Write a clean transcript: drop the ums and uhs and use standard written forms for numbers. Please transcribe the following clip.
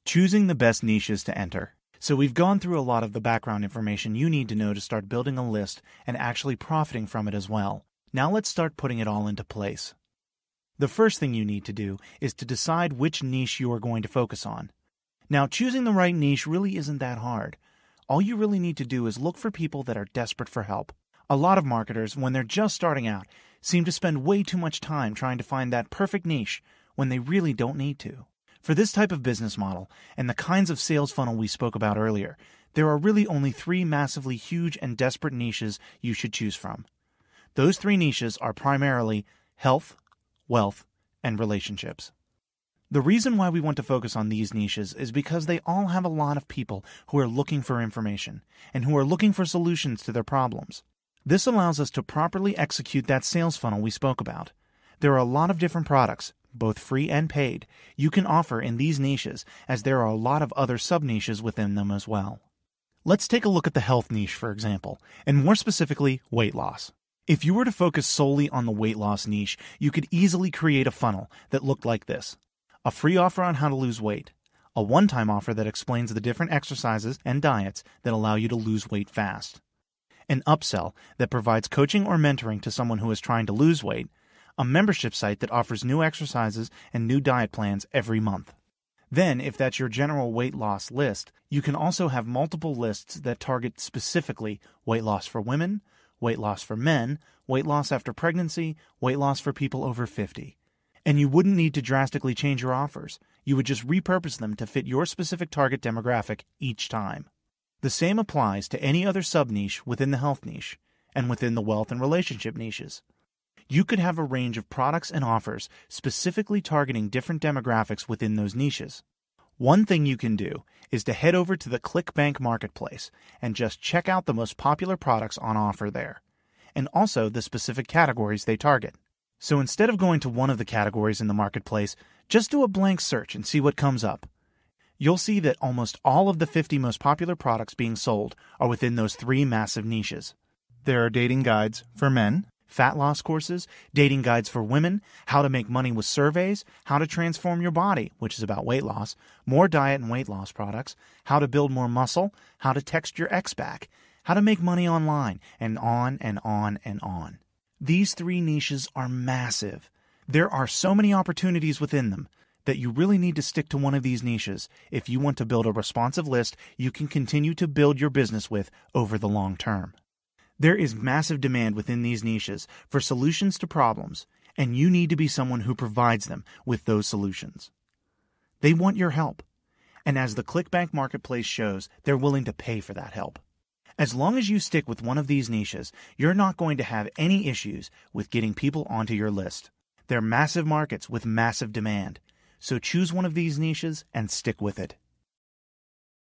Choosing the best niches to enter. So we've gone through a lot of the background information you need to know to start building a list and actually profiting from it as well. Now let's start putting it all into place. The first thing you need to do is to decide which niche you are going to focus on. Now, choosing the right niche really isn't that hard. All you really need to do is look for people that are desperate for help. A lot of marketers, when they're just starting out, seem to spend way too much time trying to find that perfect niche when they really don't need to. For this type of business model and the kinds of sales funnel we spoke about earlier, there are really only 3 massively huge and desperate niches you should choose from. Those 3 niches are primarily health, wealth, and relationships. The reason why we want to focus on these niches is because they all have a lot of people who are looking for information and who are looking for solutions to their problems. This allows us to properly execute that sales funnel we spoke about. There are a lot of different products, both free and paid, you can offer in these niches, as there are a lot of other sub-niches within them as well. Let's take a look at the health niche, for example, and more specifically, weight loss. If you were to focus solely on the weight loss niche, you could easily create a funnel that looked like this. A free offer on how to lose weight, a one-time offer that explains the different exercises and diets that allow you to lose weight fast, an upsell that provides coaching or mentoring to someone who is trying to lose weight, a membership site that offers new exercises and new diet plans every month. Then, if that's your general weight loss list, you can also have multiple lists that target specifically weight loss for women, weight loss for men, weight loss after pregnancy, weight loss for people over 50. And you wouldn't need to drastically change your offers. You would just repurpose them to fit your specific target demographic each time. The same applies to any other sub-niche within the health niche and within the wealth and relationship niches. You could have a range of products and offers specifically targeting different demographics within those niches. One thing you can do is to head over to the ClickBank Marketplace and just check out the most popular products on offer there, and also the specific categories they target. So instead of going to one of the categories in the marketplace, just do a blank search and see what comes up. You'll see that almost all of the 50 most popular products being sold are within those 3 massive niches. There are dating guides for men, fat loss courses, dating guides for women, how to make money with surveys, how to transform your body, which is about weight loss, more diet and weight loss products, how to build more muscle, how to text your ex back, how to make money online, and on and on and on. These 3 niches are massive. There are so many opportunities within them that you really need to stick to one of these niches if you want to build a responsive list you can continue to build your business with over the long term. There is massive demand within these niches for solutions to problems, and you need to be someone who provides them with those solutions. They want your help, and as the ClickBank Marketplace shows, they're willing to pay for that help. As long as you stick with one of these niches, you're not going to have any issues with getting people onto your list. They're massive markets with massive demand, so choose one of these niches and stick with it.